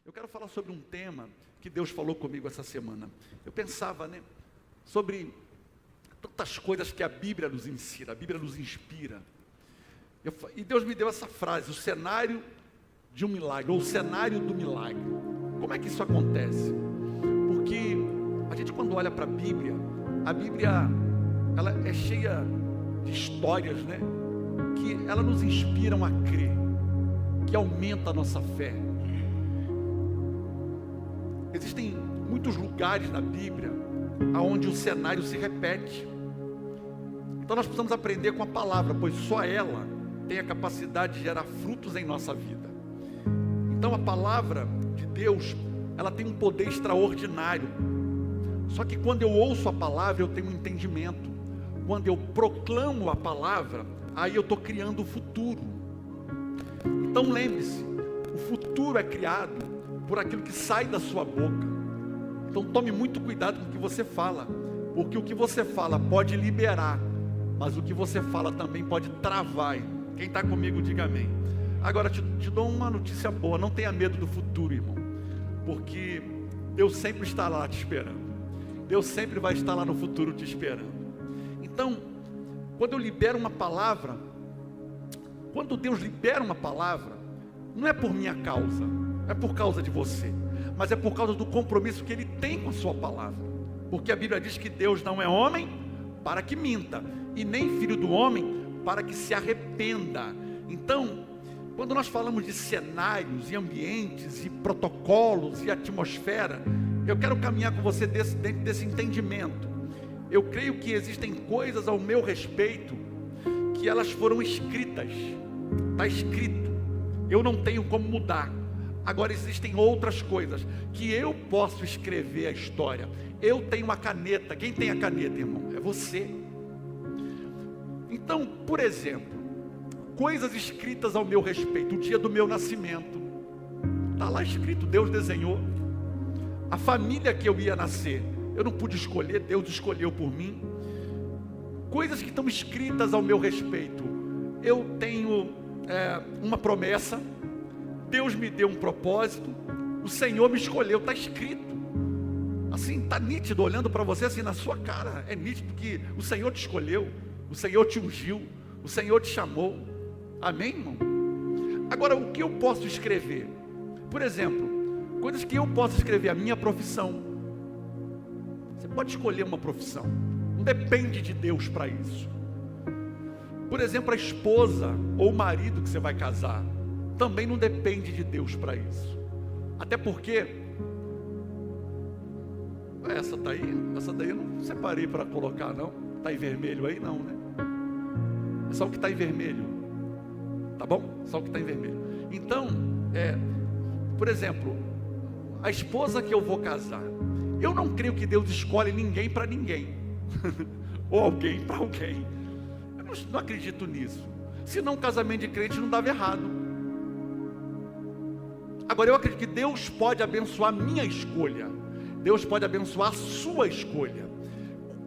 Eu quero falar sobre um tema que Deus falou comigo essa semana. Eu pensava, sobre tantas coisas que a Bíblia nos ensina, a Bíblia nos inspira. E Deus me deu essa frase, o cenário de um milagre, ou o cenário do milagre. Como é que isso acontece? Porque a gente, quando olha para a Bíblia ela é cheia de histórias, que ela nos inspiram a crer, que aumenta a nossa fé. Existem muitos lugares na Bíblia onde o cenário se repete. Então nós precisamos aprender com a palavra, pois só ela tem a capacidade de gerar frutos em nossa vida. Então a palavra de Deus, ela tem um poder extraordinário. Só que quando eu ouço a palavra, eu tenho um entendimento. Quando eu proclamo a palavra, aí eu estou criando o futuro. Então lembre-se, o futuro é criado por aquilo que sai da sua boca. Então tome muito cuidado com o que você fala, porque o que você fala pode liberar, mas o que você fala também pode travar. Quem está comigo, diga amém. Agora te dou uma notícia boa, não tenha medo do futuro, irmão, porque Deus sempre está lá te esperando. Deus sempre vai estar lá no futuro te esperando. Então, quando eu libero uma palavra, quando Deus libera uma palavra, não é por minha causa, é por causa de você, mas é por causa do compromisso que Ele tem com a sua palavra. Porque a Bíblia diz que Deus não é homem para que minta, e nem filho do homem para que se arrependa. Então, quando nós falamos de cenários e ambientes e protocolos e atmosfera, eu quero caminhar com você dentro desse entendimento. Eu creio que existem coisas ao meu respeito que elas foram escritas, está escrito, eu não tenho como mudar. Agora existem outras coisas que eu posso escrever a história. Eu tenho uma caneta. Quem tem a caneta, irmão? É você. Então, por exemplo, coisas escritas ao meu respeito. O dia do meu nascimento, está lá escrito, Deus desenhou. A família que eu ia nascer, eu não pude escolher, Deus escolheu por mim. Coisas que estão escritas ao meu respeito. Eu tenho uma promessa, Deus me deu um propósito, o Senhor me escolheu, está escrito. Assim, está nítido, olhando para você assim na sua cara, é nítido que o Senhor te escolheu, o Senhor te ungiu, o Senhor te chamou. Amém, irmão? Agora, o que eu posso escrever? Por exemplo, coisas que eu posso escrever, a minha profissão. Você pode escolher uma profissão, não depende de Deus para isso. Por exemplo, a esposa ou o marido que você vai casar, também não depende de Deus para isso. Até porque, essa tá aí, essa daí eu não separei para colocar não, está em vermelho aí não, é só o que está em vermelho, tá bom? Só o que está em vermelho. Então, por exemplo, a esposa que eu vou casar, eu não creio que Deus escolhe ninguém para ninguém, ou alguém para alguém. Eu não acredito nisso. Senão um casamento de crente não dava errado. Agora eu acredito que Deus pode abençoar a minha escolha. Deus pode abençoar a sua escolha.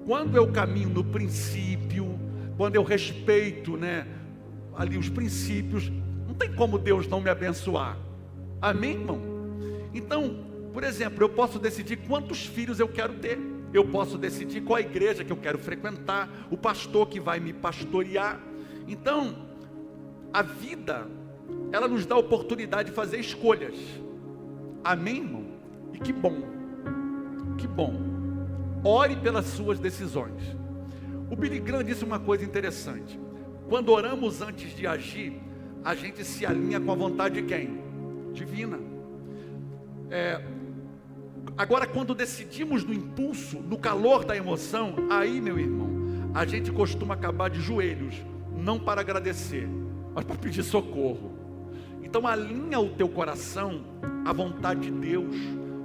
Quando eu caminho no princípio, quando eu respeito, ali os princípios, não tem como Deus não me abençoar. Amém, irmão? Então, por exemplo, eu posso decidir quantos filhos eu quero ter. Eu posso decidir qual a igreja que eu quero frequentar, o pastor que vai me pastorear. Então, a vida, ela nos dá a oportunidade de fazer escolhas. Amém, irmão? E que bom. Que bom. Ore pelas suas decisões. O Billy Graham disse uma coisa interessante. Quando oramos antes de agir, a gente se alinha com a vontade de quem? Divina. Agora, quando decidimos no impulso, no calor da emoção, aí, meu irmão, a gente costuma acabar de joelhos, não para agradecer, mas para pedir socorro. Então alinha o teu coração à vontade de Deus.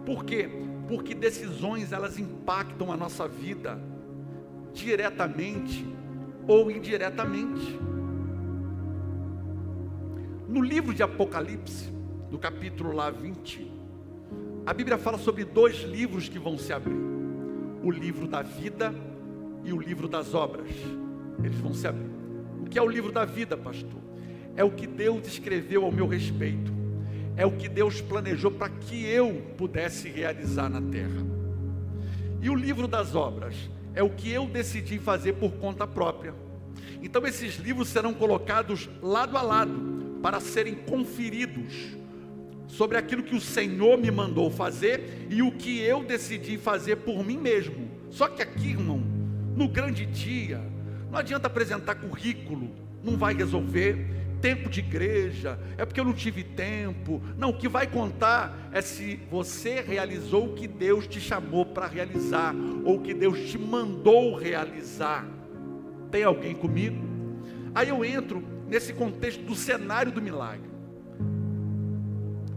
Por quê? Porque decisões, elas impactam a nossa vida diretamente ou indiretamente. No livro de Apocalipse, no capítulo 20, a Bíblia fala sobre 2 livros que vão se abrir: o livro da vida e o livro das obras. Eles vão se abrir. O que é o livro da vida, pastor? É o que Deus escreveu ao meu respeito. é o que Deus planejou para que eu pudesse realizar na terra. E o livro das obras é o que eu decidi fazer por conta própria. Então esses livros serão colocados lado a lado para serem conferidos sobre aquilo que o Senhor me mandou fazer e o que eu decidi fazer por mim mesmo. Só que aqui, irmão, no grande dia, não adianta apresentar currículo, não vai resolver. Tempo de igreja, é porque eu não tive tempo. Não, o que vai contar é se você realizou o que Deus te chamou para realizar, ou o que Deus te mandou realizar. Tem alguém comigo? Aí eu entro nesse contexto do cenário do milagre.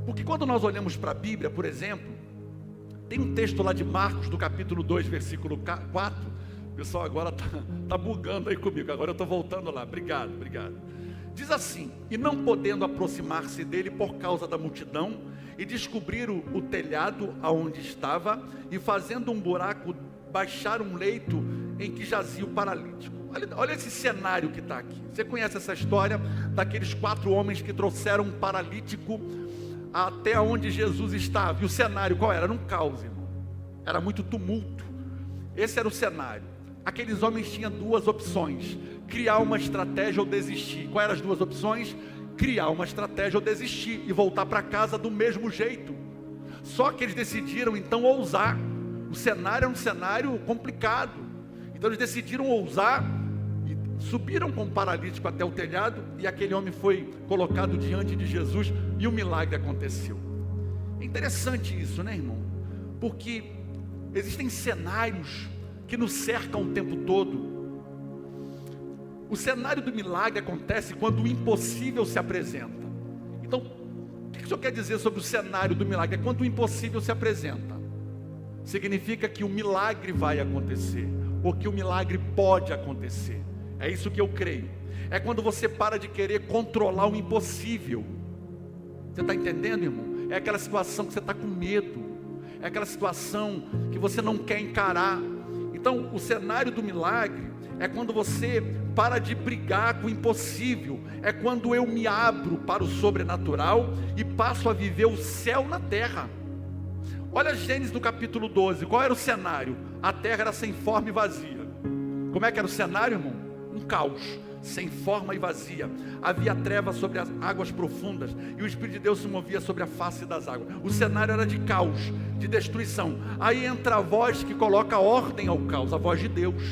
Porque quando nós olhamos para a Bíblia, por exemplo, tem um texto lá de Marcos, do capítulo 2, versículo 4. O pessoal agora está bugando aí comigo, agora eu estou voltando lá. Obrigado. Diz assim: e não podendo aproximar-se dele por causa da multidão, e descobriram o telhado aonde estava, e fazendo um buraco, baixaram um leito em que jazia o paralítico. Olha esse cenário que está aqui. Você conhece essa história daqueles 4 homens que trouxeram um paralítico até onde Jesus estava? E o cenário qual era? Era um caos, irmão. Era muito tumulto. Esse era o cenário. Aqueles homens tinham 2 opções: criar uma estratégia ou desistir. Quais eram as 2 opções? Criar uma estratégia ou desistir e voltar para casa do mesmo jeito. Só que eles decidiram então ousar. O cenário era um cenário complicado. Então eles decidiram ousar e subiram com o paralítico até o telhado, e aquele homem foi colocado diante de Jesus e o milagre aconteceu. É interessante isso, né, irmão? Porque existem cenários que nos cercam o tempo todo. O cenário do milagre acontece quando o impossível se apresenta. Então, o que o senhor quer dizer sobre o cenário do milagre? É quando o impossível se apresenta. Significa que o milagre vai acontecer, ou que o milagre pode acontecer. É isso que eu creio. É quando você para de querer controlar o impossível. Você está entendendo, irmão? É aquela situação que você está com medo. É aquela situação que você não quer encarar. Então, o cenário do milagre é quando você para de brigar com o impossível. É quando eu me abro para o sobrenatural e passo a viver o céu na terra. Olha Gênesis no capítulo 12. Qual era o cenário? A terra era sem forma e vazia. Como é que era o cenário, irmão? Um caos, sem forma e vazia. Havia trevas sobre as águas profundas, e o Espírito de Deus se movia sobre a face das águas. O cenário era de caos, de destruição. Aí entra a voz que coloca ordem ao caos, a voz de Deus.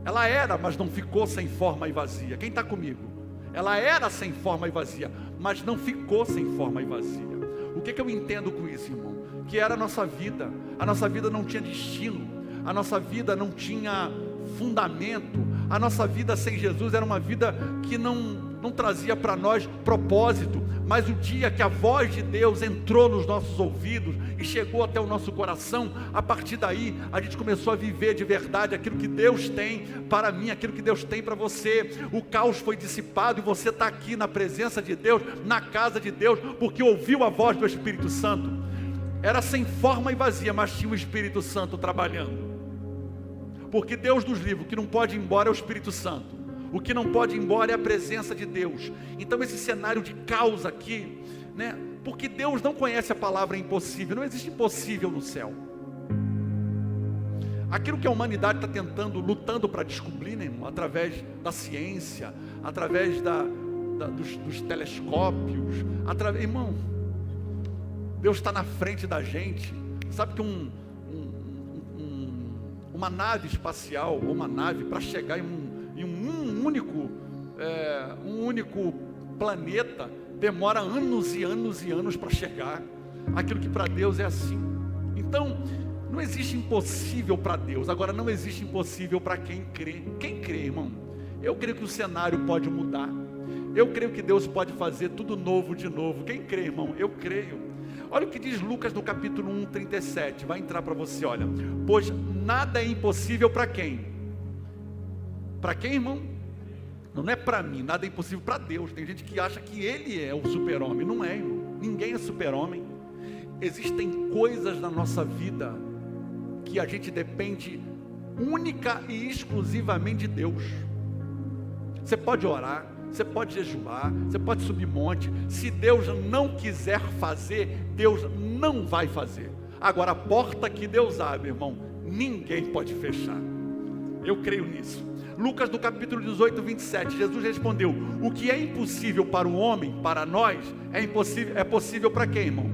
Ela era, mas não ficou sem forma e vazia. Quem está comigo? Ela era sem forma e vazia, mas não ficou sem forma e vazia. O que eu entendo com isso, irmão? Que era a nossa vida não tinha destino, a nossa vida não tinha fundamento, a nossa vida sem Jesus era uma vida que não trazia para nós propósito. Mas o dia que a voz de Deus entrou nos nossos ouvidos e chegou até o nosso coração, a partir daí a gente começou a viver de verdade aquilo que Deus tem para mim, aquilo que Deus tem para você. O caos foi dissipado e você está aqui na presença de Deus, na casa de Deus, porque ouviu a voz do Espírito Santo. Era sem forma e vazia, mas tinha o Espírito Santo trabalhando. Porque Deus nos livra, o que não pode ir embora é o Espírito Santo. O que não pode ir embora é a presença de Deus. Então esse cenário de caos aqui, né? Porque Deus não conhece a palavra impossível. Não existe impossível no céu. Aquilo que a humanidade está tentando, lutando para descobrir, né, irmão? Através da ciência, através dos telescópios, irmão, Deus está na frente da gente. Sabe que uma nave espacial, ou uma nave para chegar em um único planeta, demora anos e anos e anos para chegar. Aquilo que para Deus é assim. Então, não existe impossível para Deus. Agora, não existe impossível para quem crê. Quem crê, irmão? Eu creio que o cenário pode mudar. Eu creio que Deus pode fazer tudo novo de novo. Quem crê, irmão? Eu creio. Olha o que diz Lucas no capítulo 1, 37. Vai entrar para você, olha. Pois nada é impossível para quem? Para quem, irmão? Não é para mim, nada é impossível para Deus. Tem gente que acha que Ele é o super-homem. Não é, irmão. Ninguém é super-homem. Existem coisas na nossa vida que a gente depende única e exclusivamente de Deus. Você pode orar, você pode jejuar, você pode subir monte. Se Deus não quiser fazer, Deus não vai fazer. Agora, a porta que Deus abre, irmão, ninguém pode fechar. Eu creio nisso. Lucas no capítulo 18, 27, Jesus respondeu: o que é impossível para o homem, para nós, é possível para quem, irmão?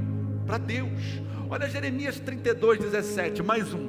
Para Deus. Olha Jeremias 32, 17, mais um.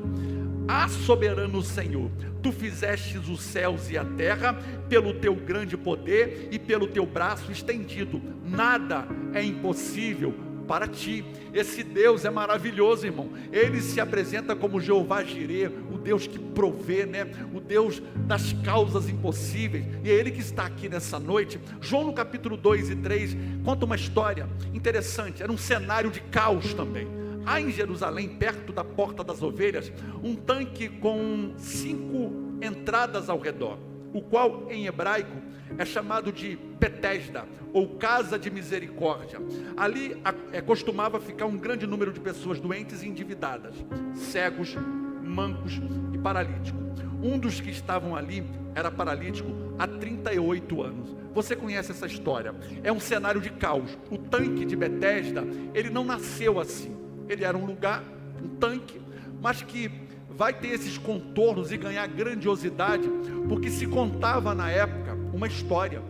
Ah, soberano Senhor, tu fizestes os céus e a terra pelo teu grande poder e pelo teu braço estendido. Nada é impossível para ti. Esse Deus é maravilhoso, irmão. Ele se apresenta como Jeová Jireh, o Deus que provê, né? O Deus das causas impossíveis. E é Ele que está aqui nessa noite. João no capítulo 2 e 3 conta uma história interessante. Era um cenário de caos também. Há em Jerusalém, perto da Porta das Ovelhas, um tanque com 5 entradas ao redor, o qual em hebraico é chamado de Betesda, ou Casa de Misericórdia. Ali costumava ficar um grande número de pessoas doentes e endividadas, cegos, mancos e paralíticos. Um dos que estavam ali era paralítico há 38 anos. Você conhece essa história? É um cenário de caos. O tanque de Betesda, ele não nasceu assim. Ele era um lugar, um tanque, mas que vai ter esses contornos e ganhar grandiosidade, porque se contava na época uma história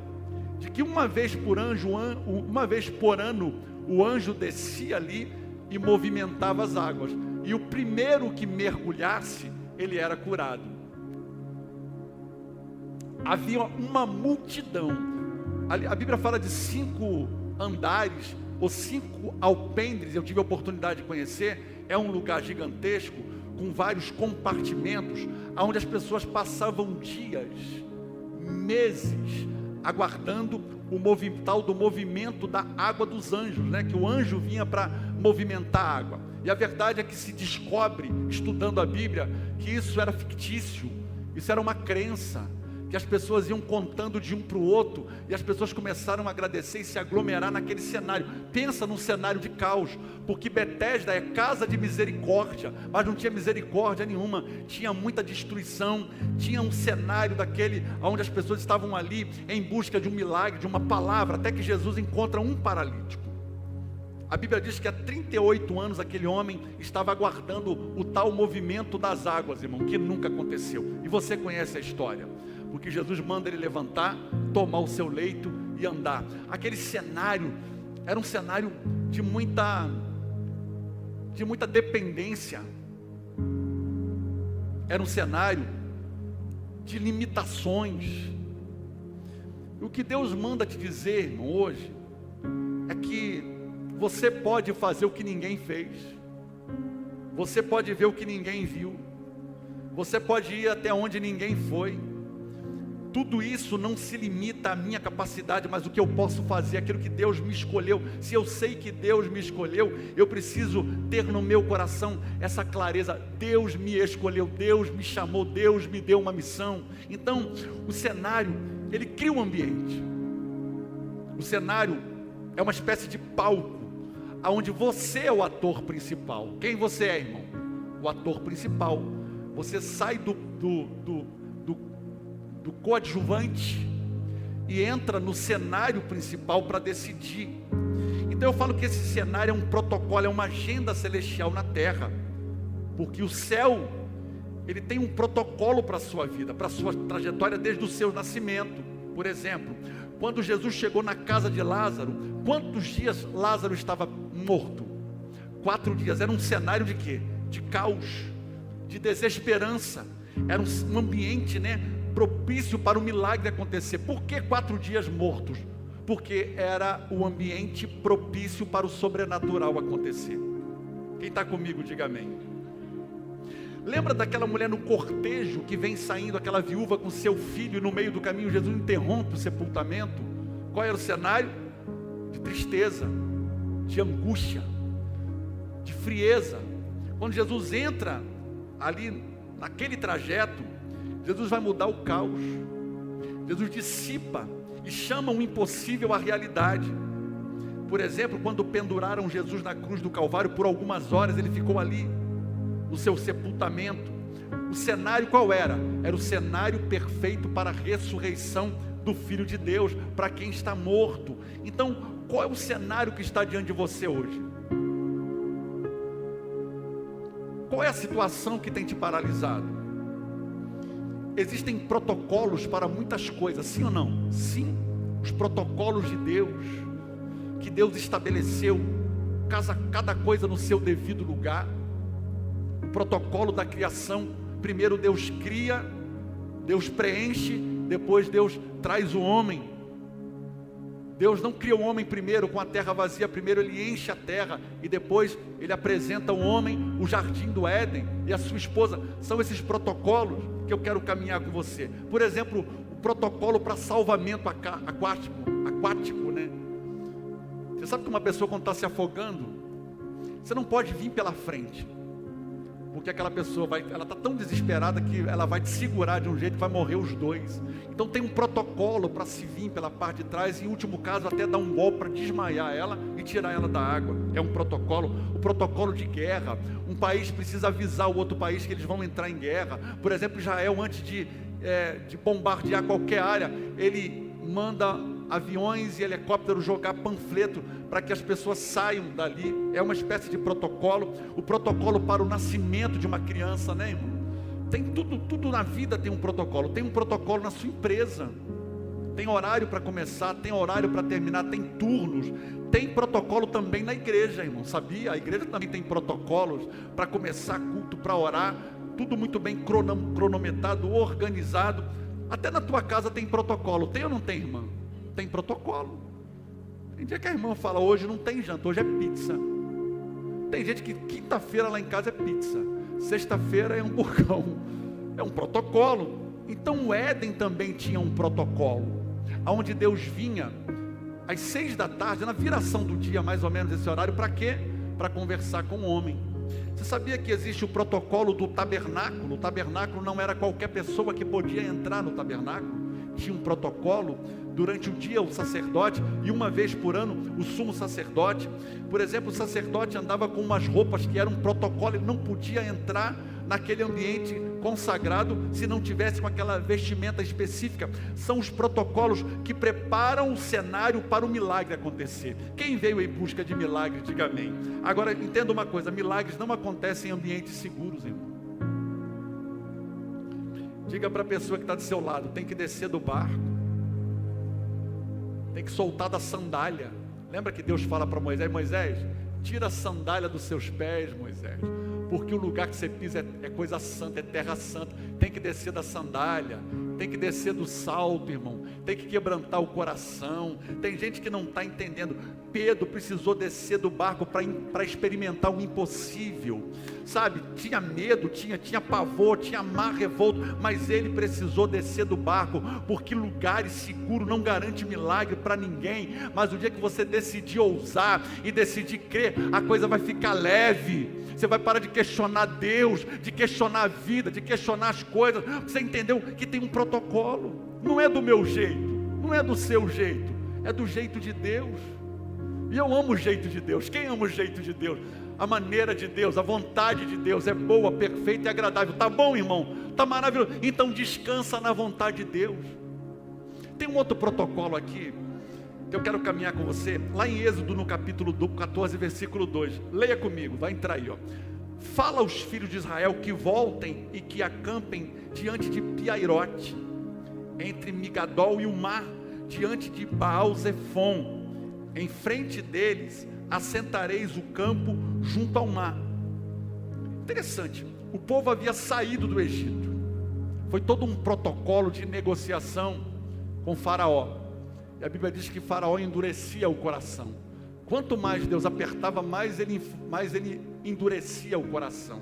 de que uma vez por ano o anjo descia ali e movimentava as águas, e o primeiro que mergulhasse, ele era curado. Havia uma multidão. A Bíblia fala de 5 andares ou 5 alpendres. Eu tive a oportunidade de conhecer. É um lugar gigantesco, com vários compartimentos, onde as pessoas passavam dias, meses, aguardando o tal do movimento da água dos anjos, né? Que o anjo vinha para movimentar a água. E a verdade é que se descobre, estudando a Bíblia, que isso era fictício, isso era uma crença, que as pessoas iam contando de um para o outro, e as pessoas começaram a agradecer e se aglomerar naquele cenário. Pensa num cenário de caos, porque Betesda é casa de misericórdia, mas não tinha misericórdia nenhuma, tinha muita destruição, tinha um cenário daquele, onde as pessoas estavam ali em busca de um milagre, de uma palavra, até que Jesus encontra um paralítico. A Bíblia diz que há 38 anos aquele homem estava aguardando o tal movimento das águas, irmão, que nunca aconteceu, e você conhece a história. Porque Jesus manda ele levantar, tomar o seu leito e andar. Aquele cenário era um cenário de muita dependência. Era um cenário de limitações. O que Deus manda te dizer, irmão, hoje, é que você pode fazer o que ninguém fez. Você pode ver o que ninguém viu. Você pode ir até onde ninguém foi. Tudo isso não se limita à minha capacidade, mas o que eu posso fazer, aquilo que Deus me escolheu. Se eu sei que Deus me escolheu, eu preciso ter no meu coração essa clareza: Deus me escolheu, Deus me chamou, Deus me deu uma missão. Então, o cenário, ele cria um ambiente. O cenário é uma espécie de palco, onde você é o ator principal. Quem você é, irmão? O ator principal. Você sai do coadjuvante e entra no cenário principal para decidir. Então eu falo que esse cenário é um protocolo, é uma agenda celestial na terra, porque o céu, ele tem um protocolo para a sua vida, para a sua trajetória desde o seu nascimento. Por exemplo, quando Jesus chegou na casa de Lázaro, quantos dias Lázaro estava morto? 4 dias. Era um cenário de quê? De caos, de desesperança. Era um ambiente, né, propício para o milagre acontecer. Por que 4 dias mortos? Porque era o ambiente propício para o sobrenatural acontecer. Quem está comigo, diga amém. Lembra daquela mulher no cortejo que vem saindo, aquela viúva com seu filho, e no meio do caminho Jesus interrompe o sepultamento? Qual era o cenário? De tristeza, de angústia, de frieza. Quando Jesus entra ali naquele trajeto, Jesus vai mudar o caos. Jesus dissipa e chama o impossível à realidade. Por exemplo, quando penduraram Jesus na cruz do Calvário, por algumas horas ele ficou ali, no seu sepultamento. O cenário qual era? Era o cenário perfeito para a ressurreição do Filho de Deus para quem está morto. Então, qual é o cenário que está diante de você hoje? Qual é a situação que tem te paralisado? Existem protocolos para muitas coisas, sim ou não? Sim, os protocolos de Deus, que Deus estabeleceu, cada coisa no seu devido lugar. O protocolo da criação: primeiro Deus cria, Deus preenche, depois Deus traz o homem. Deus não cria o homem primeiro com a terra vazia, primeiro Ele enche a terra e depois Ele apresenta ao homem o jardim do Éden e a sua esposa. São esses protocolos que eu quero caminhar com você. Por exemplo, o protocolo para salvamento aquático, né? Você sabe que uma pessoa, quando está se afogando, você não pode vir pela frente, porque aquela pessoa ela está tão desesperada que ela vai te segurar de um jeito que vai morrer os dois. Então tem um protocolo para se vir pela parte de trás, e em último caso até dar um golpe para desmaiar ela e tirar ela da água. É um protocolo. O protocolo de guerra: um país precisa avisar o outro país que eles vão entrar em guerra. Por exemplo, Israel, antes de bombardear qualquer área, ele manda aviões e helicópteros jogar panfleto para que as pessoas saiam dali. É uma espécie de protocolo. O protocolo para o nascimento de uma criança, né, irmão? Tem tudo na vida tem um protocolo. Tem um protocolo na sua empresa, tem horário para começar, tem horário para terminar, tem turnos. Tem protocolo também na igreja, irmão, sabia? A igreja também tem protocolos para começar culto, para orar, tudo muito bem cronometrado, organizado. Até na tua casa tem protocolo. Tem ou não tem, irmã? Tem protocolo. Tem dia que a irmã fala: hoje não tem janta, hoje é pizza. Tem gente que quinta-feira lá em casa é pizza, sexta-feira é hamburgão. É um protocolo. Então o Éden também tinha um protocolo, onde Deus vinha às 6 da tarde, na viração do dia, mais ou menos esse horário. Para quê? Para conversar com o homem. Você sabia que existe o protocolo do tabernáculo? O tabernáculo não era qualquer pessoa que podia entrar no tabernáculo. Tinha um protocolo. Durante o dia o sacerdote, e uma vez por ano o sumo sacerdote. Por exemplo, o sacerdote andava com umas roupas que eram um protocolo. Ele não podia entrar naquele ambiente consagrado se não tivesse com aquela vestimenta específica. São os protocolos que preparam o cenário para o milagre acontecer. Quem veio em busca de milagre, diga amém. Agora entenda uma coisa: milagres não acontecem em ambientes seguros, irmão. Diga para a pessoa que está do seu lado: tem que descer do barco, tem que soltar da sandália. Lembra que Deus fala para Moisés: Moisés, tira a sandália dos seus pés, Moisés, porque o lugar que você pisa é coisa santa, é terra santa. Tem que descer da sandália, tem que descer do salto, irmão. Tem que quebrantar o coração. Tem gente que não está entendendo. Pedro precisou descer do barco para experimentar o impossível, sabe? Tinha medo, tinha pavor, tinha mar revolto, mas ele precisou descer do barco, porque lugares seguros não garante milagre para ninguém. Mas o dia que você decidir ousar e decidir crer, a coisa vai ficar leve. Você vai parar de questionar Deus, de questionar a vida, de questionar as coisas. Você entendeu que tem um protocolo. Não é do meu jeito, não é do seu jeito, é do jeito de Deus. E eu amo o jeito de Deus. Quem ama o jeito de Deus? A maneira de Deus, a vontade de Deus é boa, perfeita e agradável. Tá bom, irmão? Tá maravilhoso. Então descansa na vontade de Deus. Tem um outro protocolo aqui que eu quero caminhar com você, lá em Êxodo, no capítulo 14, versículo 2. Leia comigo, vai entrar aí, ó. Fala aos filhos de Israel que voltem e que acampem diante de Piairote, entre Migadol e o mar, diante de Baal-Zefon. Em frente deles assentareis o campo junto ao mar. Interessante, o povo havia saído do Egito. Foi todo um protocolo de negociação com Faraó. E a Bíblia diz que Faraó endurecia o coração. Quanto mais Deus apertava, mais ele endurecia o coração.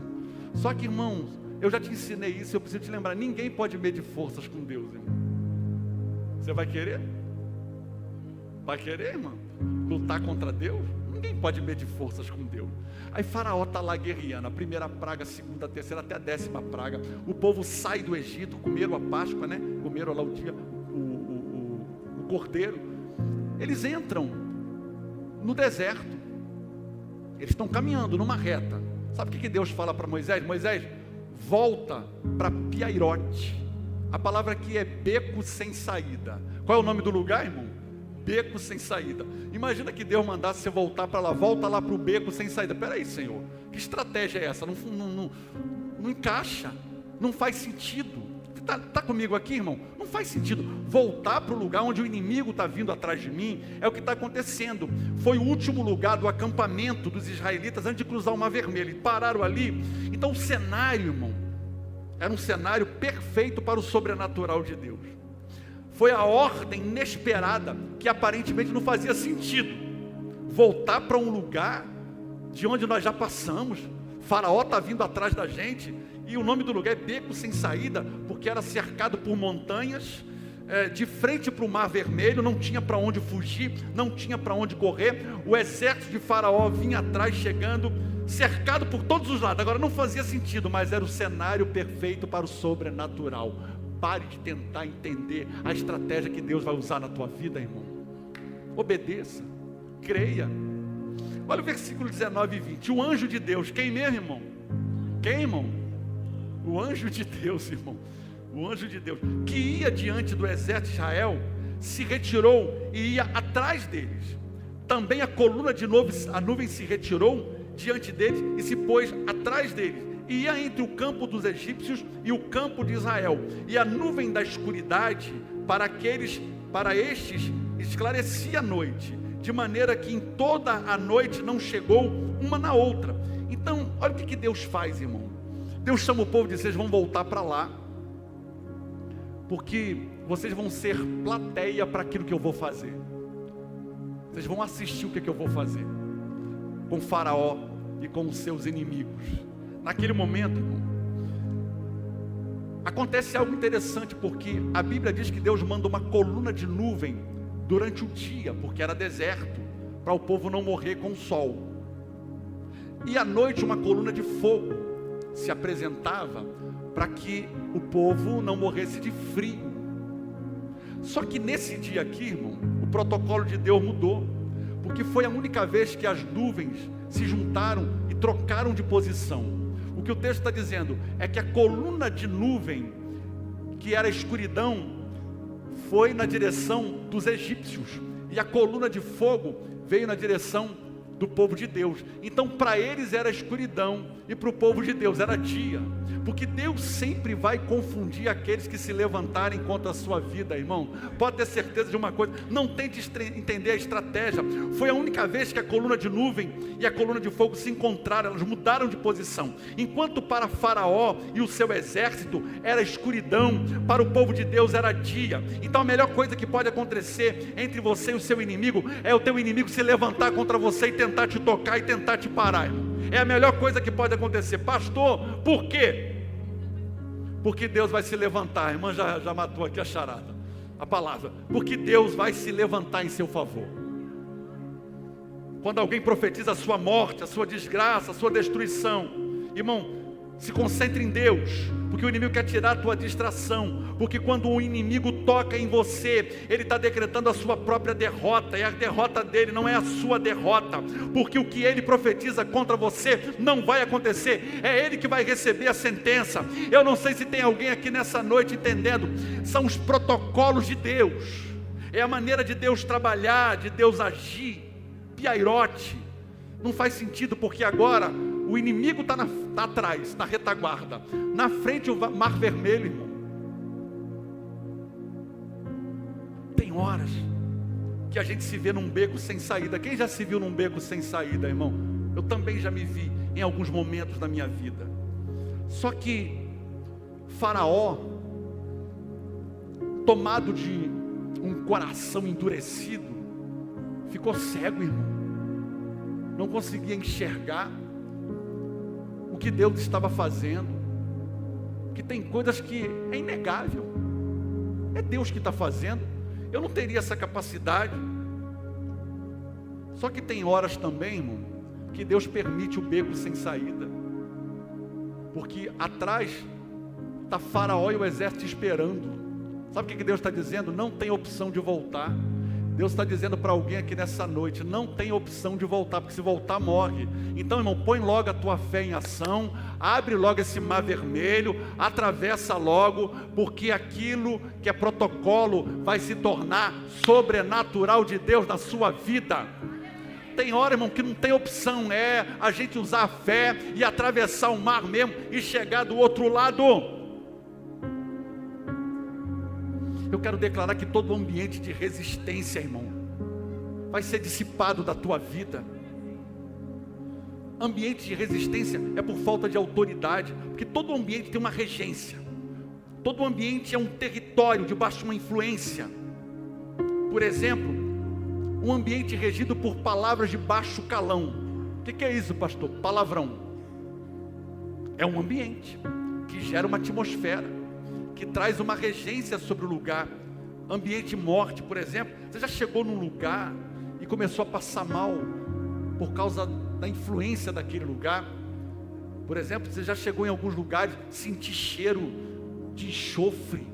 Só que, irmãos, eu já te ensinei isso, eu preciso te lembrar: ninguém pode medir forças com Deus, irmão. Você vai querer? Vai querer, irmão? Lutar contra Deus? Ninguém pode medir forças com Deus. Aí Faraó está lá guerreando, a primeira praga, a segunda, a terceira, até a 10ª praga. O povo sai do Egito, comeram a Páscoa, né? Comeram lá o dia, o cordeiro. Eles entram no deserto. Eles estão caminhando numa reta. Sabe o que Deus fala para Moisés? Moisés, volta para Piairote. A palavra aqui é beco sem saída. Qual é o nome do lugar, irmão? Beco sem saída. Imagina que Deus mandasse você voltar para lá, volta lá para o beco sem saída. Peraí, Senhor, que estratégia é essa? Não encaixa, não faz sentido. Está comigo aqui, irmão? Não faz sentido. Voltar para o lugar onde o inimigo está vindo atrás de mim é o que está acontecendo. Foi o último lugar do acampamento dos israelitas antes de cruzar o Mar Vermelho. E pararam ali. Então o cenário, irmão, era um cenário perfeito para o sobrenatural de Deus. Foi a ordem inesperada que aparentemente não fazia sentido. Voltar para um lugar de onde nós já passamos. Faraó está vindo atrás da gente. E o nome do lugar é Beco Sem Saída, porque era cercado por montanhas, de frente para o Mar Vermelho, não tinha para onde fugir, não tinha para onde correr. O exército de Faraó vinha atrás, chegando, cercado por todos os lados. Agora não fazia sentido, mas era o cenário perfeito para o sobrenatural. Pare de tentar entender a estratégia que Deus vai usar na tua vida, irmão. Obedeça, creia. Olha o versículo 19 e 20. O anjo de Deus, quem mesmo, irmão? Quem, irmão? O anjo de Deus, irmão. O anjo de Deus, que ia diante do exército de Israel, se retirou e ia atrás deles. Também a coluna de a nuvem se retirou diante deles e se pôs atrás deles. E ia entre o campo dos egípcios e o campo de Israel. E a nuvem da escuridade para estes esclarecia a noite, de maneira que em toda a noite não chegou uma na outra. Então, olha o que Deus faz, irmão. Deus chama o povo e diz: vocês vão voltar para lá, porque vocês vão ser plateia para aquilo que eu vou fazer. Vocês vão assistir o que eu vou fazer com Faraó e com os seus inimigos. Naquele momento, irmão, acontece algo interessante, porque a Bíblia diz que Deus manda uma coluna de nuvem durante o dia, porque era deserto, para o povo não morrer com o sol. E à noite uma coluna de fogo se apresentava para que o povo não morresse de frio. Só que nesse dia aqui, irmão, o protocolo de Deus mudou, porque foi a única vez que as nuvens se juntaram e trocaram de posição. O que o texto está dizendo é que a coluna de nuvem, que era a escuridão, foi na direção dos egípcios, e a coluna de fogo veio na direção do povo de Deus. Então para eles era escuridão, e para o povo de Deus era dia, porque Deus sempre vai confundir aqueles que se levantarem contra a sua vida, irmão. Pode ter certeza de uma coisa, não tente entender a estratégia. Foi a única vez que a coluna de nuvem e a coluna de fogo se encontraram, elas mudaram de posição. Enquanto para Faraó e o seu exército era escuridão, para o povo de Deus era dia. Então a melhor coisa que pode acontecer entre você e o seu inimigo é o teu inimigo se levantar contra você e tentar te tocar e tentar te parar, irmão. É a melhor coisa que pode acontecer. Pastor, por quê? Porque Deus vai se levantar. A irmã já matou aqui a charada, a palavra. Porque Deus vai se levantar em seu favor. Quando alguém profetiza a sua morte, a sua desgraça, a sua destruição, irmão, se concentre em Deus, porque o inimigo quer tirar a tua distração. Porque quando o inimigo toca em você, ele está decretando a sua própria derrota, e a derrota dele não é a sua derrota, porque o que ele profetiza contra você não vai acontecer, é ele que vai receber a sentença. Eu não sei se tem alguém aqui nessa noite entendendo, são os protocolos de Deus, é a maneira de Deus trabalhar, de Deus agir. Piairote, não faz sentido, porque agora o inimigo está atrás, na retaguarda, na frente o Mar Vermelho, irmão. Tem horas que a gente se vê num beco sem saída. Quem já se viu num beco sem saída, irmão? Eu também já me vi em alguns momentos da minha vida. Só que Faraó, tomado de um coração endurecido, ficou cego, irmão. Não conseguia enxergar o que Deus estava fazendo. Que tem coisas que é inegável, é Deus que está fazendo. Eu não teria essa capacidade. Só que tem horas também, irmão, que Deus permite o beco sem saída, porque atrás está Faraó e o exército esperando. Sabe o que Deus está dizendo? Não tem opção de voltar. Deus está dizendo para alguém aqui nessa noite, não tem opção de voltar, porque se voltar morre. Então, irmão, põe logo a tua fé em ação, abre logo esse mar vermelho, atravessa logo, porque aquilo que é protocolo vai se tornar sobrenatural de Deus na sua vida. Tem hora, irmão, que não tem opção, é a gente usar a fé e atravessar o mar mesmo e chegar do outro lado. Eu quero declarar que todo ambiente de resistência, irmão, vai ser dissipado da tua vida. Ambiente de resistência é por falta de autoridade, porque todo ambiente tem uma regência. Todo ambiente é um território debaixo de uma influência. Por exemplo, um ambiente regido por palavras de baixo calão. O que é isso, pastor? Palavrão. É um ambiente que gera uma atmosfera, que traz uma regência sobre o lugar. Ambiente morte, por exemplo. Você já chegou num lugar e começou a passar mal por causa da influência daquele lugar? Por exemplo, você já chegou em alguns lugares, sentir cheiro de enxofre,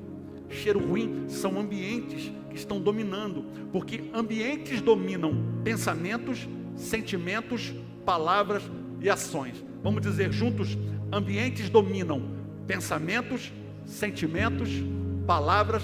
cheiro ruim. São ambientes que estão dominando, porque ambientes dominam pensamentos, sentimentos, palavras e ações. Vamos dizer juntos: ambientes dominam pensamentos, sentimentos, palavras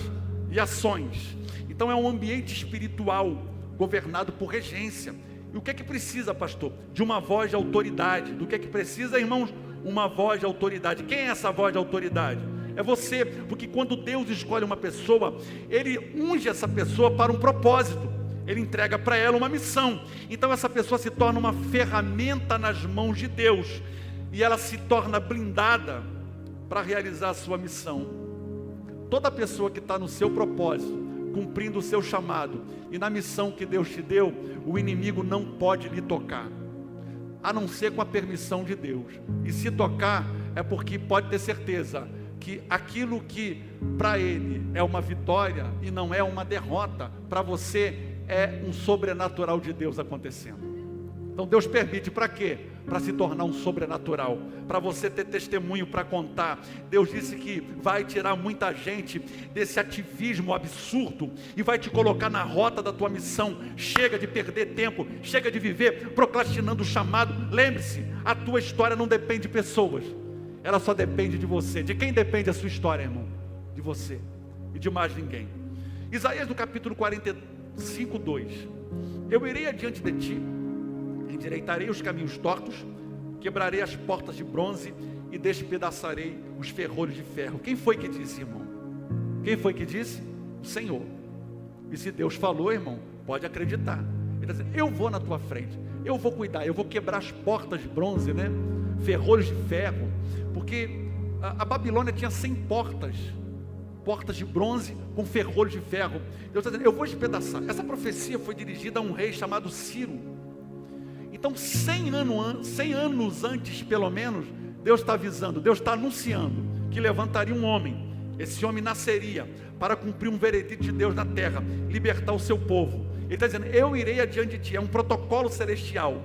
e ações. Então é um ambiente espiritual governado por regência. E o que é que precisa, pastor? De uma voz de autoridade. Do que é que precisa, irmãos? Uma voz de autoridade. Quem é essa voz de autoridade? É você, porque quando Deus escolhe uma pessoa, Ele unge essa pessoa para um propósito. Ele entrega para ela uma missão. Então essa pessoa se torna uma ferramenta nas mãos de Deus, e ela se torna blindada para realizar a sua missão. Toda pessoa que está no seu propósito, cumprindo o seu chamado e na missão que Deus te deu, o inimigo não pode lhe tocar, a não ser com a permissão de Deus. E se tocar, é porque pode ter certeza que aquilo que para ele é uma vitória e não é uma derrota, para você é um sobrenatural de Deus acontecendo. Então Deus permite para quê? Para se tornar um sobrenatural, para você ter testemunho para contar. Deus disse que vai tirar muita gente desse ativismo absurdo e vai te colocar na rota da tua missão. Chega de perder tempo, chega de viver procrastinando o chamado. Lembre-se, a tua história não depende de pessoas, ela só depende de você. De quem depende a sua história, irmão? De você e de mais ninguém. Isaías no capítulo 45, 2: eu irei adiante de ti, endireitarei os caminhos tortos, quebrarei as portas de bronze e despedaçarei os ferrolhos de ferro. Quem foi que disse, irmão? Quem foi que disse? O Senhor. E se Deus falou, irmão, pode acreditar. Ele está dizendo: eu vou na tua frente, eu vou cuidar, eu vou quebrar as portas de bronze, né? Ferrolhos de ferro, porque a Babilônia tinha 100 portas de bronze com ferrolhos de ferro. Deus está dizendo: eu vou despedaçar. Essa profecia foi dirigida a um rei chamado Ciro. Então 100 anos antes, pelo menos, Deus está avisando, Deus está anunciando que levantaria um homem. Esse homem nasceria para cumprir um veredito de Deus na terra, libertar o seu povo. Ele está dizendo: eu irei adiante de ti. É um protocolo celestial,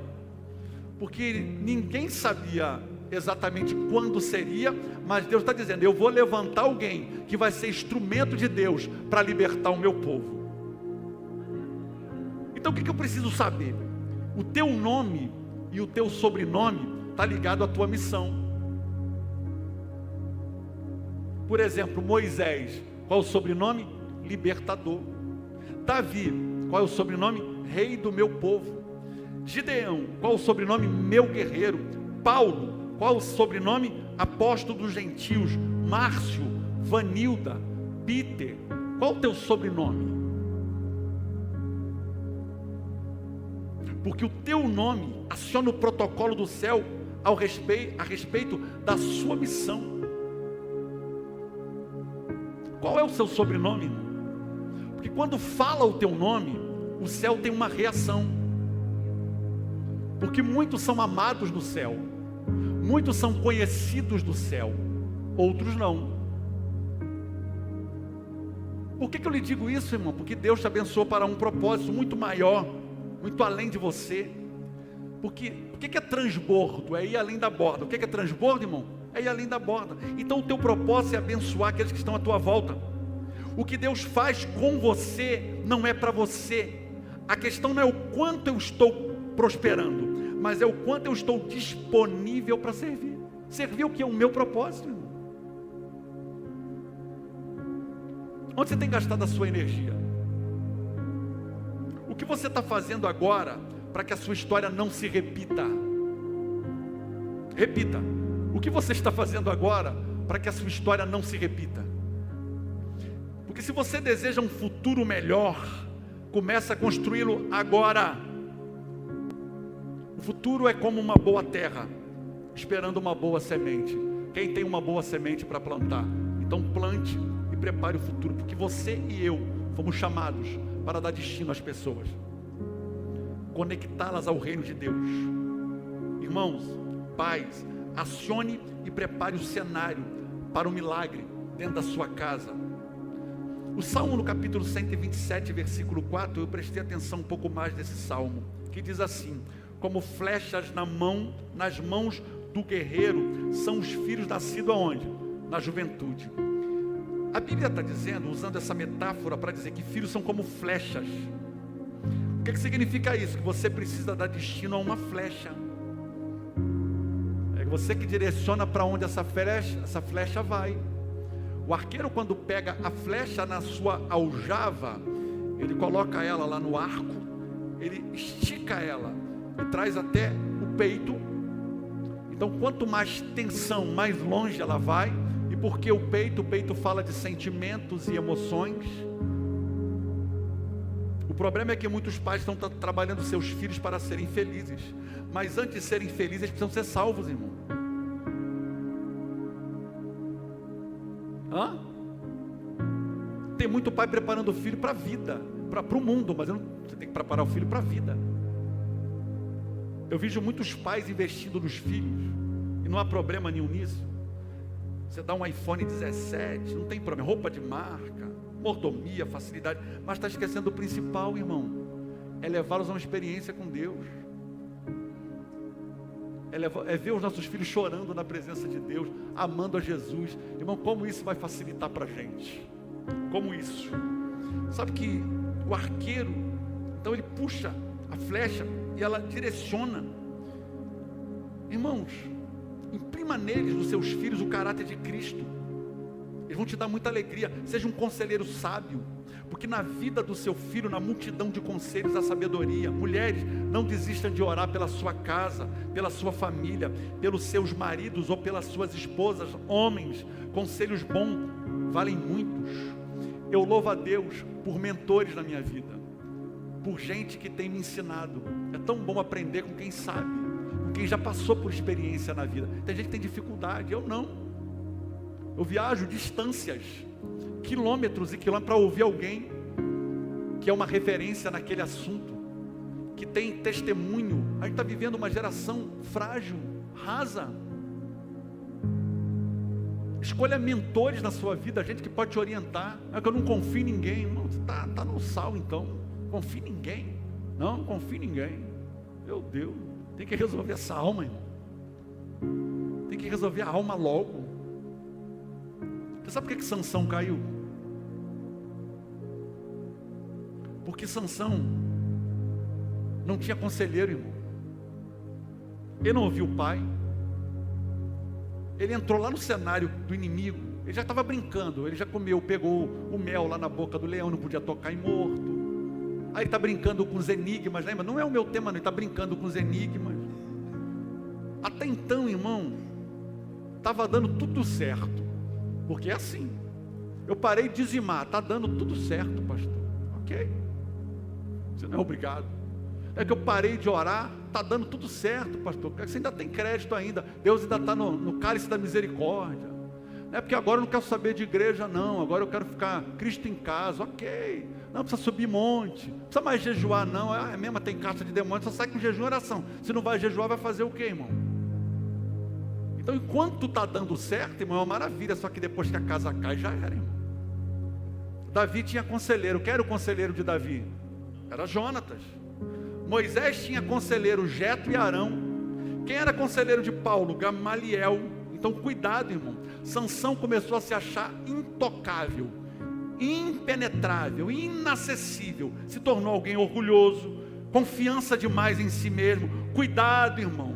porque ninguém sabia exatamente quando seria, mas Deus está dizendo: eu vou levantar alguém que vai ser instrumento de Deus para libertar o meu povo. Então o que eu preciso saber? O teu nome e o teu sobrenome está ligado à tua missão. Por exemplo, Moisés, qual é o sobrenome? Libertador. Davi, qual é o sobrenome? Rei do meu povo. Gideão, qual é o sobrenome? Meu guerreiro. Paulo, qual é o sobrenome? Apóstolo dos gentios. Márcio, Vanilda, Peter, qual é o teu sobrenome? Porque o teu nome aciona o protocolo do céu a respeito da sua missão. Qual é o seu sobrenome, irmão? Porque quando fala o teu nome, o céu tem uma reação. Porque muitos são amados no céu, muitos são conhecidos do céu, outros não. Por que eu lhe digo isso, irmão? Porque Deus te abençoou para um propósito muito maior, muito além de você. Por que é transbordo? É ir além da borda. O que é transbordo, irmão? É ir além da borda. Então o teu propósito é abençoar aqueles que estão à tua volta. O que Deus faz com você não é para você, A questão não é o quanto eu estou prosperando, mas é o quanto eu estou disponível para servir. Servir o que é o meu propósito, irmão. Onde você tem gastado a sua energia? O que você está fazendo agora para que a sua história não se repita? Repita. O que você está fazendo agora para que a sua história não se repita? Porque se você deseja um futuro melhor, começa a construí-lo agora. O futuro é como uma boa terra, esperando uma boa semente. Quem tem uma boa semente para plantar? Então plante e prepare o futuro, porque você e eu fomos chamados para dar destino às pessoas, conectá-las ao reino de Deus. Irmãos, pais, acione e prepare o cenário para o milagre dentro da sua casa. O Salmo no capítulo 127, versículo 4, eu prestei atenção um pouco mais nesse Salmo, que diz assim: como flechas nas mãos do guerreiro, são os filhos nascidos aonde? Na juventude. A Bíblia está dizendo, usando essa metáfora para dizer que filhos são como flechas. O que significa isso? Que você precisa dar destino a uma flecha. É você que direciona para onde essa flecha vai. O arqueiro, quando pega a flecha na sua aljava, ele coloca ela lá no arco, ele estica ela e traz até o peito. Então, quanto mais tensão, mais longe ela vai. E porque o peito fala de sentimentos e emoções. O problema é que muitos pais estão trabalhando seus filhos para serem felizes. Mas antes de serem felizes, eles precisam ser salvos, irmão. Tem muito pai preparando o filho para a vida, para o mundo, mas você tem que preparar o filho para a vida. Eu vejo muitos pais investindo nos filhos, e não há problema nenhum nisso. Você dá um iPhone 17, não tem problema, roupa de marca, mordomia, facilidade, mas está esquecendo o principal, irmão, é levá-los a uma experiência com Deus. É ver os nossos filhos chorando na presença de Deus, amando a Jesus. Irmão, como isso vai facilitar para a gente? Como isso? Sabe que o arqueiro, então ele puxa a flecha e ela direciona. Irmãos, imprima neles, nos seus filhos, o caráter de Cristo. Eles vão te dar muita alegria. Seja um conselheiro sábio, porque na vida do seu filho, na multidão de conselhos, há sabedoria. Mulheres, não desistam de orar pela sua casa, pela sua família, pelos seus maridos ou pelas suas esposas. Homens, conselhos bons valem muitos. Eu louvo a Deus por mentores na minha vida, por gente que tem me ensinado. É tão bom aprender com quem sabe, com quem já passou por experiência na vida. Tem gente que tem dificuldade, eu não. Eu viajo distâncias, quilômetros e quilômetros, para ouvir alguém que é uma referência naquele assunto, que tem testemunho. A gente está vivendo uma geração frágil, rasa. Escolha mentores na sua vida, gente que pode te orientar. Não é que eu não confio em ninguém. Não, você está no sal então. Confie em ninguém. Não confie em ninguém. Meu Deus, tem que resolver essa alma, irmão. Tem que resolver a alma logo. Você sabe por que Sansão caiu? Porque Sansão não tinha conselheiro, irmão. Ele não ouviu o pai. Ele entrou lá no cenário do inimigo. Ele já estava brincando. Ele já pegou o mel lá na boca do leão, não podia tocar em morto. Aí ele está brincando com os enigmas, lembra? Não é o meu tema, não. Ele está brincando com os enigmas. Até então, irmão, estava dando tudo certo. Porque é assim. Eu parei de dizimar, está dando tudo certo, pastor. Ok. Você não é obrigado. É que eu parei de orar, está dando tudo certo, pastor. Você ainda tem crédito ainda. Deus ainda está no cálice da misericórdia. Não é porque agora eu não quero saber de igreja, não. Agora eu quero ficar Cristo em casa. Ok. Não precisa subir monte. Não precisa mais jejuar, não. É mesmo, tem caça de demônio. Só sai com jejum e oração. Se não vai jejuar, vai fazer o quê, irmão? Então, enquanto está dando certo, irmão, é uma maravilha. Só que depois que a casa cai, já era, irmão. Davi tinha conselheiro. Quem era o conselheiro de Davi? Era Jonatas. Moisés tinha conselheiro Jetro e Arão. Quem era conselheiro de Paulo? Gamaliel. Então cuidado, irmão. Sansão começou a se achar intocável. impenetrável, inacessível, se tornou alguém orgulhoso, confiança demais em si mesmo. Cuidado, irmão,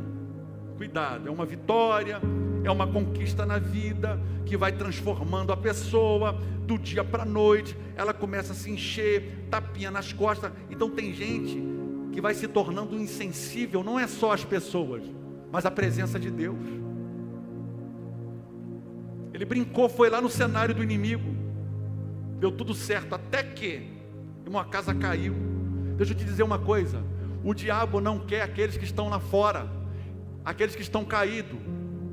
cuidado. É uma vitória, é uma conquista na vida que vai transformando a pessoa do dia para a noite. Ela começa a se encher, tapinha nas costas. Então tem gente que vai se tornando insensível, não é só as pessoas, mas a presença de Deus. Ele brincou, foi lá no cenário do inimigo, deu tudo certo, até que uma casa caiu. Deixa eu te dizer uma coisa: o diabo não quer aqueles que estão lá fora, aqueles que estão caídos.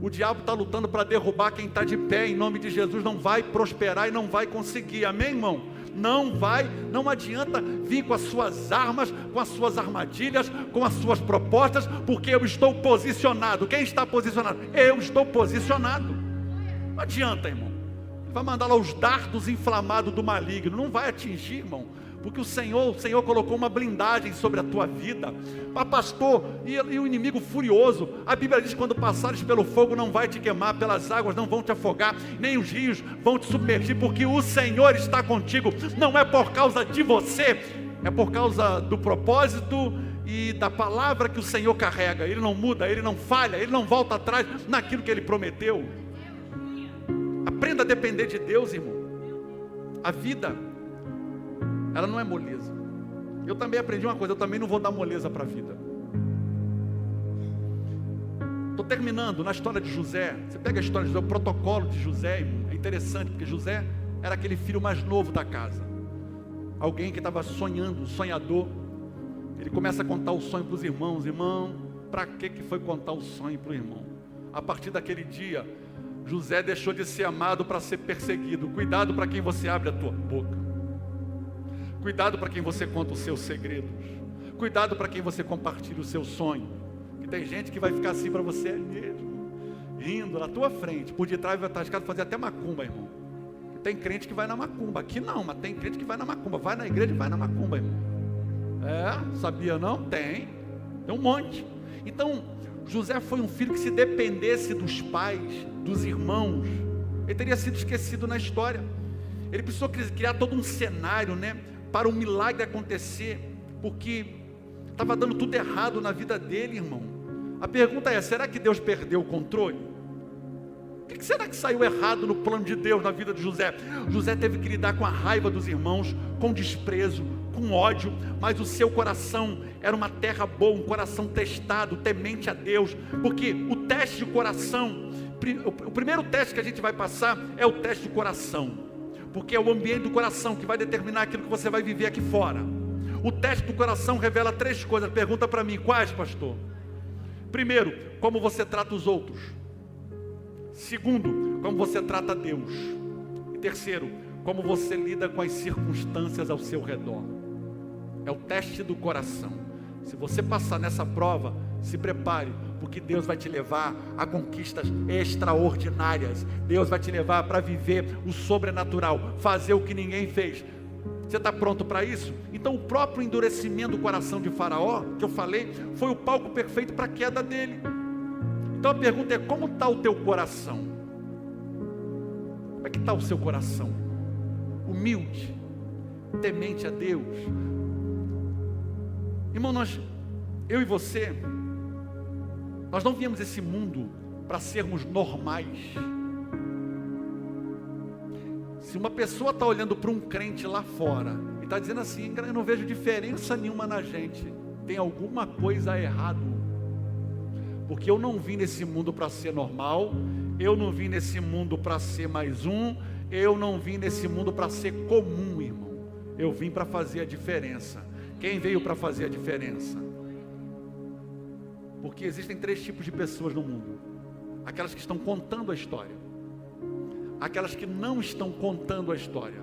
O diabo está lutando para derrubar quem está de pé. Em nome de Jesus, não vai prosperar e não vai conseguir. Amém, irmão? Não vai, não adianta vir com as suas armas, com as suas armadilhas, com as suas propostas, porque eu estou posicionado. Quem está posicionado? Eu estou posicionado. Não adianta, irmão. Ele vai mandar lá os dardos inflamados do maligno. Não vai atingir, irmão, porque o Senhor colocou uma blindagem sobre a tua vida. Mas pastor, e o inimigo furioso? A Bíblia diz: quando passares pelo fogo não vai te queimar, pelas águas não vão te afogar, nem os rios vão te submergir, porque o Senhor está contigo. Não é por causa de você, é por causa do propósito e da palavra que o Senhor carrega. Ele não muda, Ele não falha, Ele não volta atrás naquilo que Ele prometeu. Aprenda a depender de Deus, irmão. A vida, ela não é moleza. Eu também aprendi uma coisa: eu também não vou dar moleza para a vida. Estou terminando na história de José. Você pega a história de José, o protocolo de José, irmão, é interessante, porque José era aquele filho mais novo da casa, alguém que estava sonhando, um sonhador. Ele começa a contar o sonho para os irmãos. Irmão, para que foi contar o sonho para o irmão? A partir daquele dia, José deixou de ser amado para ser perseguido. Cuidado para quem você abre a tua boca. Cuidado para quem você conta os seus segredos. Cuidado para quem você compartilha o seu sonho. Que tem gente que vai ficar assim para você mesmo, rindo na tua frente, por detrás vai estar arriscado fazer até macumba, irmão. Tem crente que vai na macumba. Aqui não, mas tem crente que vai na macumba. Vai na igreja e vai na macumba, irmão. É, sabia não? Tem um monte. Então, José foi um filho que, se dependesse dos pais, dos irmãos, ele teria sido esquecido na história. Ele precisou criar todo um cenário, né, para um milagre acontecer, porque estava dando tudo errado na vida dele, irmão. A pergunta é: será que Deus perdeu o controle? O que será que saiu errado no plano de Deus na vida de José? José teve que lidar com a raiva dos irmãos, com desprezo, com ódio, mas o seu coração era uma terra boa, um coração testado, temente a Deus, porque o teste de coração, o primeiro teste que a gente vai passar é o teste de coração, porque é o ambiente do coração que vai determinar aquilo que você vai viver aqui fora. O teste do coração revela 3 coisas. Pergunta para mim: quais, pastor? Primeiro, como você trata os outros. Segundo, como você trata Deus. E terceiro, como você lida com as circunstâncias ao seu redor. É o teste do coração. Se você passar nessa prova, se prepare, porque Deus vai te levar a conquistas extraordinárias. Deus vai te levar para viver o sobrenatural, fazer o que ninguém fez. Você está pronto para isso? Então o próprio endurecimento do coração de Faraó, que eu falei, foi o palco perfeito para a queda dele. Então a pergunta é: como está o teu coração? Como é que está o seu coração? Humilde, temente a Deus. Irmão, eu e você, nós não viemos esse mundo para sermos normais. Se uma pessoa está olhando para um crente lá fora e está dizendo assim: eu não vejo diferença nenhuma na gente, tem alguma coisa errada. Porque eu não vim nesse mundo para ser normal, eu não vim nesse mundo para ser mais um, eu não vim nesse mundo para ser comum, irmão. Eu vim para fazer a diferença. Quem veio para fazer a diferença? Porque existem 3 tipos de pessoas no mundo: aquelas que estão contando a história, aquelas que não estão contando a história,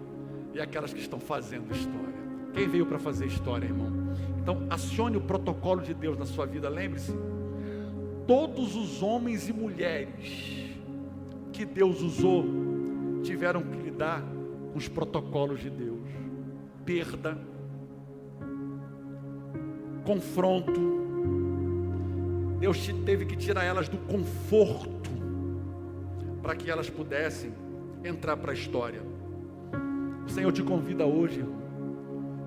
e aquelas que estão fazendo história. Quem veio para fazer história, irmão? Então acione o protocolo de Deus na sua vida. Lembre-se, todos os homens e mulheres que Deus usou tiveram que lidar com os protocolos de Deus. Perda, confronto. Deus teve que tirar elas do conforto para que elas pudessem entrar para a história. Senhor te convida hoje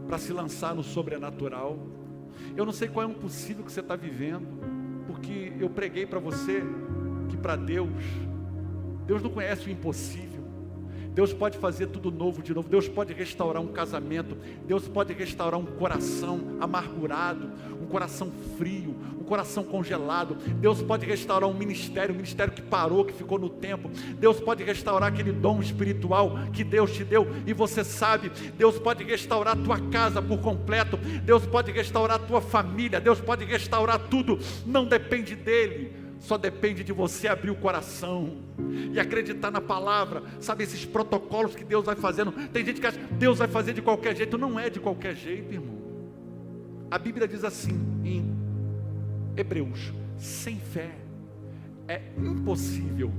para se lançar no sobrenatural. Eu não sei qual é o impossível que você está vivendo, porque eu preguei para você que para Deus não conhece o impossível. Deus pode fazer tudo novo de novo. Deus pode restaurar um casamento. Deus pode restaurar um coração amargurado, um coração frio, um coração congelado. Deus pode restaurar um ministério que parou, que ficou no tempo. Deus pode restaurar aquele dom espiritual que Deus te deu e você sabe. Deus pode restaurar a tua casa por completo. Deus pode restaurar a tua família. Deus pode restaurar tudo. Não depende dele. Só depende de você abrir o coração e acreditar na palavra. Sabe, esses protocolos que Deus vai fazendo. Tem gente que acha que Deus vai fazer de qualquer jeito. Não é de qualquer jeito, irmão. A Bíblia diz assim em Hebreus: sem fé é impossível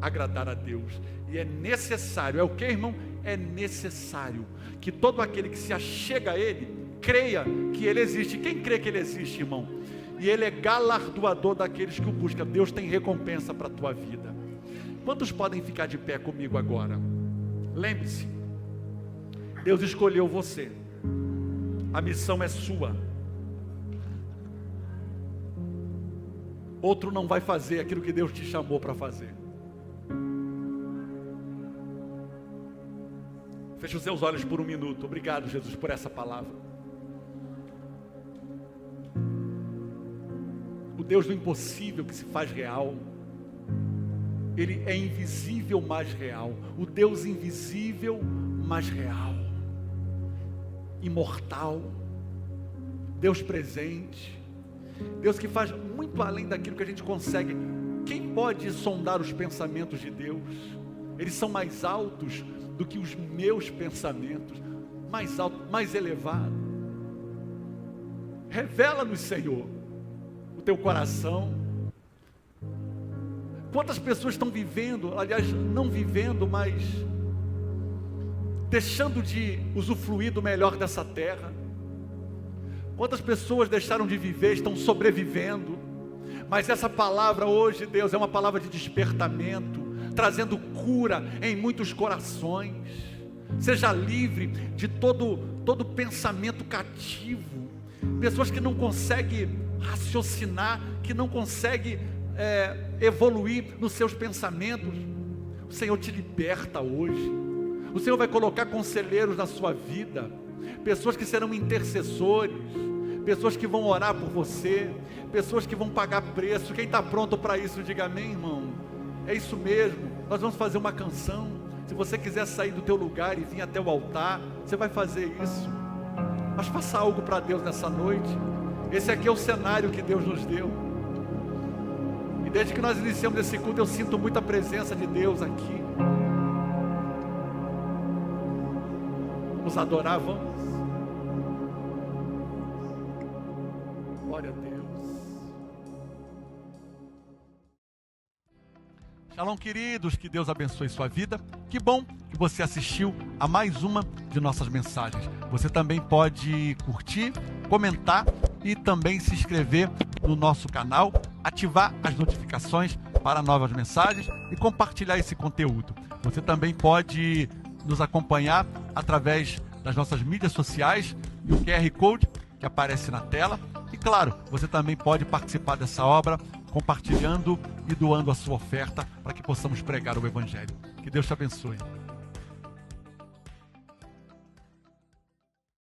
agradar a Deus. E é necessário, é o que, irmão? É necessário que todo aquele que se achega a Ele creia que Ele existe. Quem crê que Ele existe, irmão? E Ele é galardoador daqueles que o buscam. Deus tem recompensa para a tua vida. Quantos podem ficar de pé comigo agora? Lembre-se, Deus escolheu você. A missão é sua. Outro não vai fazer aquilo que Deus te chamou para fazer. Feche os seus olhos por um minuto. Obrigado, Jesus, por essa palavra. O Deus do impossível que se faz real, Ele é invisível, mas real. O Deus invisível, mas real. Imortal. Deus presente. Deus que faz muito além daquilo que a gente consegue. Quem pode sondar os pensamentos de Deus? Eles são mais altos do que os meus pensamentos. Mais alto, mais elevado. Revela-nos, Senhor, o teu coração. Quantas pessoas estão vivendo, aliás, não vivendo, mas deixando de usufruir do melhor dessa terra? Quantas pessoas deixaram de viver, estão sobrevivendo? Mas essa palavra hoje, Deus, é uma palavra de despertamento, trazendo cura em muitos corações. Seja livre de todo pensamento cativo. Pessoas que não conseguem raciocinar, que não conseguem evoluir nos seus pensamentos. O Senhor te liberta hoje. O Senhor vai colocar conselheiros na sua vida, pessoas que serão intercessores, pessoas que vão orar por você, pessoas que vão pagar preço. Quem está pronto para isso, diga amém, irmão. É isso mesmo. Nós vamos fazer uma canção. Se você quiser sair do teu lugar e vir até o altar, você vai fazer isso. Mas faça algo para Deus nessa noite. Esse aqui é o cenário que Deus nos deu. E desde que nós iniciamos esse culto, eu sinto muita presença de Deus aqui. Vamos adorar, vamos. Glória a Deus. Shalom, queridos, que Deus abençoe sua vida. Que bom que você assistiu a mais uma de nossas mensagens. Você também pode curtir, comentar e também se inscrever no nosso canal, ativar as notificações para novas mensagens e compartilhar esse conteúdo. Você também pode nos acompanhar através das nossas mídias sociais e o QR Code que aparece na tela. E claro, você também pode participar dessa obra compartilhando e doando a sua oferta para que possamos pregar o Evangelho. Que Deus te abençoe.